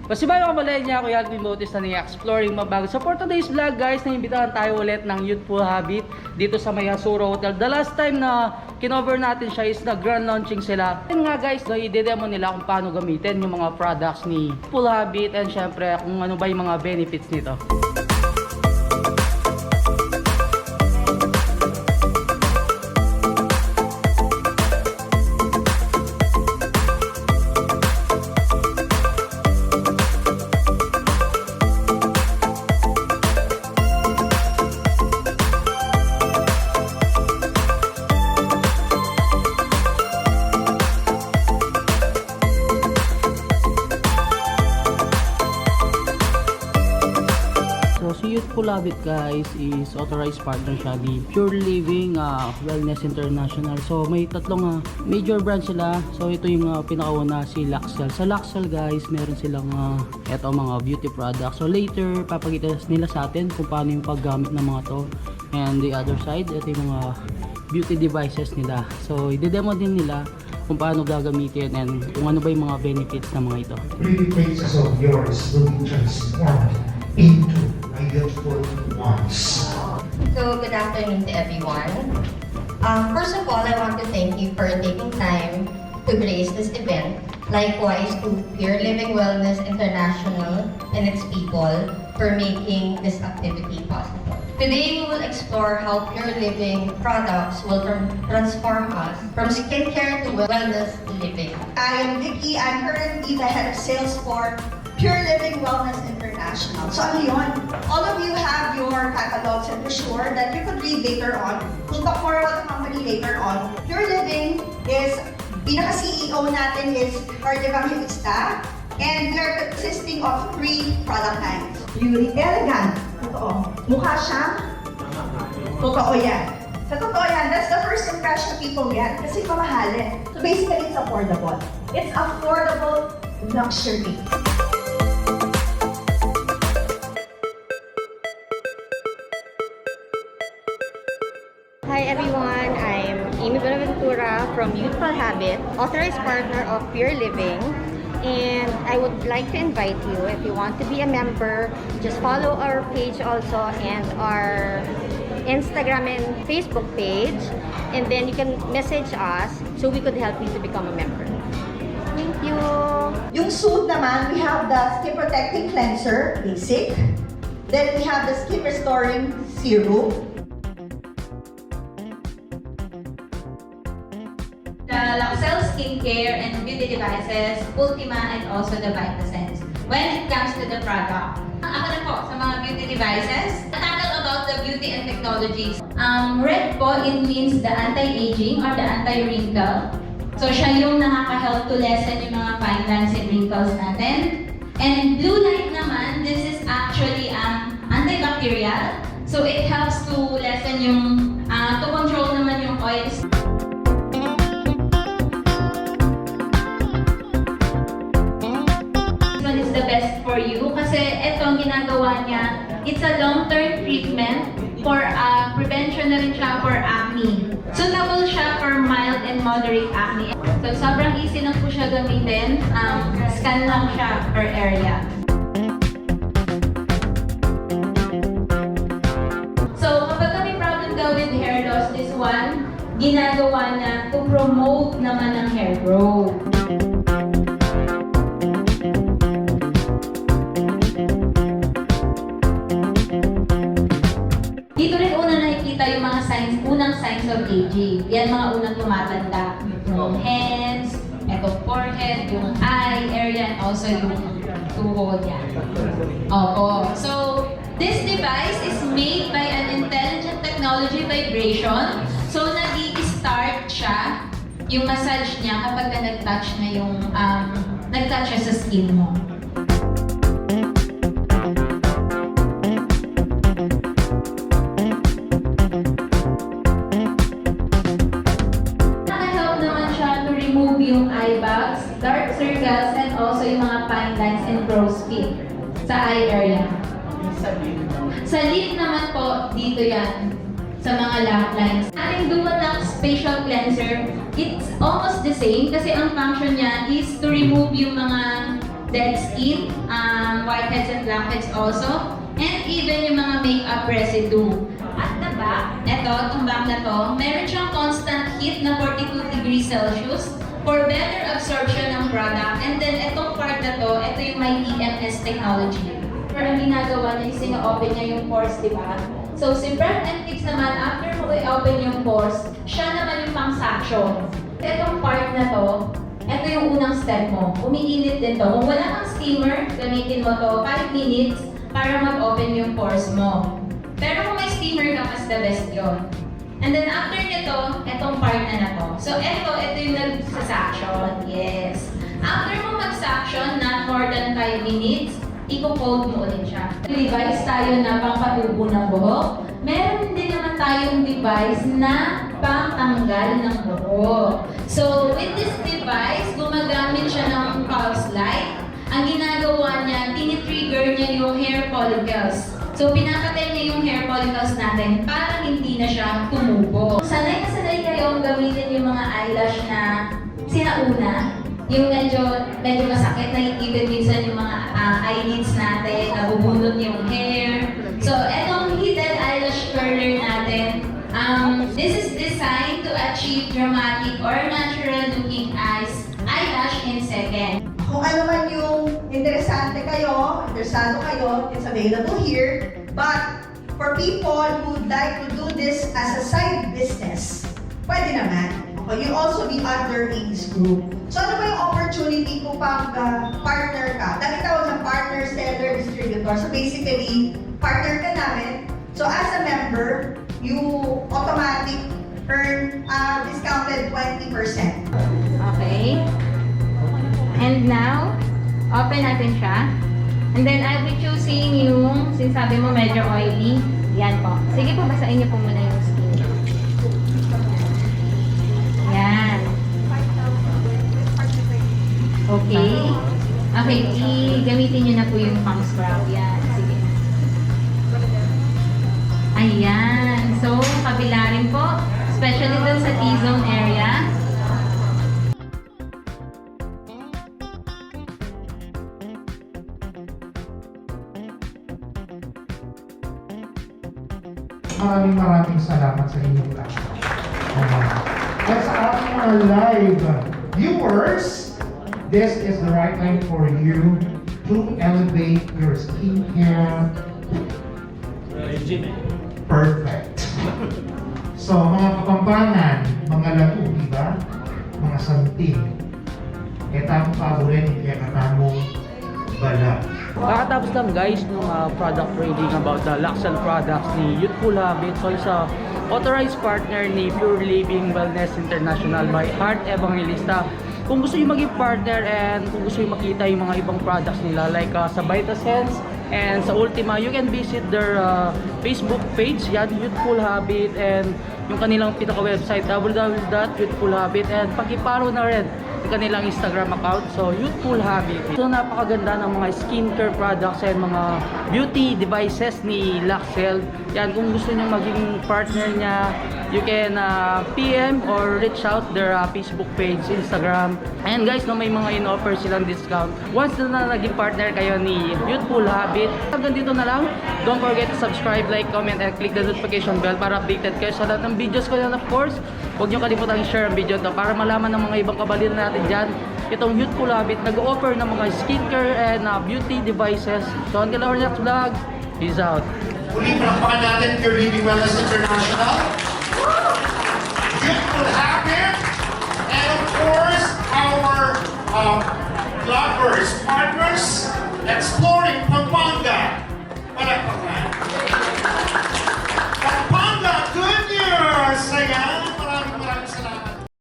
Kasi bago kamalayan niya ako yung notice na ni-exploring mabago. So for today's vlog guys, naimbitahan tayo ulit ng Youthful Habit dito sa may Hasura Hotel. The last time na kinover natin siya is na grand launching sila. And nga guys, i-demo nila kung paano gamitin yung mga products ni Youthful Habit and syempre kung ano ba yung mga benefits nito. Youthful Habit guys is authorized partner siya ni Pure Living Wellness International. So may tatlong major brand sila. So ito yung pinakauna, si Laxel. Sa Laxel guys, meron silang eto mga beauty products. So later papakita nila sa atin kung paano yung paggamit ng mga to. And the other side, ito yung mga beauty devices nila. So i-demo din nila kung paano gagamitin and kung ano ba yung mga benefits ng mga ito. Pretty faces of yours will be transformed into youthful ones. So, good afternoon to everyone. First of all, I want to thank you for taking time to grace this event. Likewise to Pure Living Wellness International and its people for making this activity possible. Today, we will explore how Pure Living products will transform us from skincare to wellness living. I am Vicky. I'm currently the head of sales for Pure Living Wellness International. So ano yun? All of you have your catalogs and for sure that you could read later on. We'll talk more about the company later on. Pure Living is, pinaka-CEO natin is our Evangelista, and we are consisting of 3 product lines. Beauty Elegant. Totoo. Mukha siyang? Totoo yan. Sa totoo yan, that's the first impression people get kasi mamahalin. So basically, it's affordable. It's affordable luxury. Hi everyone, I'm Amy Bonaventura from Youthful Habit, authorized partner of Pure Living. And I would like to invite you, if you want to be a member, just follow our page also and our Instagram and Facebook page. And then you can message us so we could help you to become a member. Thank you! Yung suit naman, we have the Skin Protecting Cleanser, basic. Then we have the Skin Restoring Serum. The Laxel Skincare and Beauty Devices, Ultima, and also the Vitasense. When it comes to the product, ako na po sa mga beauty devices, tackle about the beauty and technologies. Red po, it means the anti-aging or the anti-wrinkle. So siya yung nakaka-help to lessen yung mga fine lines and wrinkles natin. And blue light naman, this is actually antibacterial. So it helps to lessen yung, to control naman yung oils. The best for you kasi itong ginagawa niya, it's a long-term treatment for prevention na rin siya for acne. Suitable siya for mild and moderate acne. So sobrang easy lang po siya gamitin. Scan lang siya per area. So kapag may problem daw with hair loss, this one, ginagawa na to promote naman ng hair growth. Dito rin una nakikita yung mga signs, unang signs of aging. Yan mga unang tumatanda. Yung hands, etong forehead, yung eye area, and also yung tuhod yan. Opo. So, this device is made by an intelligent technology vibration. So, nag-i-start siya, yung massage niya kapag nag-touch na yung, nag-touch siya sa skin mo. Yung eye bags, dark circles, and also yung mga fine lines and crow's feet sa eye area. Sa lid naman po, dito yan, sa mga laugh lines. Ating Tarlac facial cleanser, it's almost the same kasi ang function niya is to remove yung mga dead skin, whiteheads and blackheads also, and even yung mga makeup residue. At the back, itong back na to, meron siyang constant heat na 42 degrees Celsius for better absorption ng product. And then itong part na to, ito yung may EMS technology. Pero ang ginagawa niya is sino-open niya yung pores, di ba? So si Brand Antiques naman, after mo i-open yung pores, siya naman yung pang-suction. Itong part na to, ito yung unang step mo. Umiinit din to. Kung wala kang steamer, gamitin mo to 5 minutes para mag-open yung pores mo. Pero kung may steamer ka, mas the best yun. And then after nito, itong part na to. So ito yung nag-suction. Yes. After mo mag-suction, not more than 5 minutes, i-cold mo ulit siya. Device tayo na pangpatubo ng buhok. Meron din naman tayong device na pangtanggal ng buhok. So with this device, gumagamit siya ng pulse light. Ang ginagawa niya, tinitrigger niya yung hair follicles. So, pinapatay niya yung hair follicles natin para hindi na siya tumubo. Sanay na sanay kayong gamitin yung mga eyelash na sinauna. Yung medyo masakit na itibid minsan yung mga eyelids natin, nabubunot yung hair. So, etong hidden eyelash curler natin, this is designed to achieve dramatic or natural looking eyelash in second. Kung ano man yung interesado kayo, it's available here. But for people who would like to do this as a side business, pwede naman. Okay, you also be under A's group. So ano ba yung opportunity kung pag partner ka? Dahil tawag ng partner, seller, distributor. So basically, partner ka namin. So as a member, you automatic earn discounted 20%. Okay. And now, open natin siya. And then I'll be choosing yung, sinasabi mo medyo oily. Yan po. Sige po, basahin niyo po muna yung skin. Yan. Okay. Okay, gamitin niyo na po yung pang scrub. Yan, sige. Ayan. So, kabila rin po. Especially dun sa T-zone area. Maraming salamat sa inyong lahat. At sa ating mga live viewers, this is the right time for you to elevate your skincare. Perfect. So, mga kapampangan, mga lagu, diba? Mga santing. Etang paborin, kaya katamong balat. Kakatapos lang guys ng product rating about the Laxal products ni Youthful Habit. So isa authorized partner ni Pure Living Wellness International by Heart Evangelista. Kung gusto nyo maging partner and kung gusto nyo makita yung mga ibang products nila like sa Vitasense and sa Ultima, you can visit their Facebook page, yan, Youthful Habit, and yung kanilang pinaka-website www.youthfulhabit, and pag-iparo na rin kanilang Instagram account, so Youthful Habit. So napakaganda ng mga skincare products and mga beauty devices ni Laxel. Yan, kung gusto niyo maging partner niya, you can PM or reach out their Facebook page, Instagram. And guys, no, may mga in-offer silang discount once na naging partner kayo ni Youthful Habit. Hanggang dito na lang. Don't forget to subscribe, like, comment, and click the notification bell para updated kayo sa lahat ng videos ko. And of course, huwag nyo kalimutan i-share ang video to para malaman ng mga ibang kabalin natin dyan. Itong Youthful Habit nag-offer ng mga skincare and beauty devices. So until our next vlog, peace out. Muli, palakpakan natin Pure Living Wellness International, Youthful Habit, and of course, our lovers, partners, explore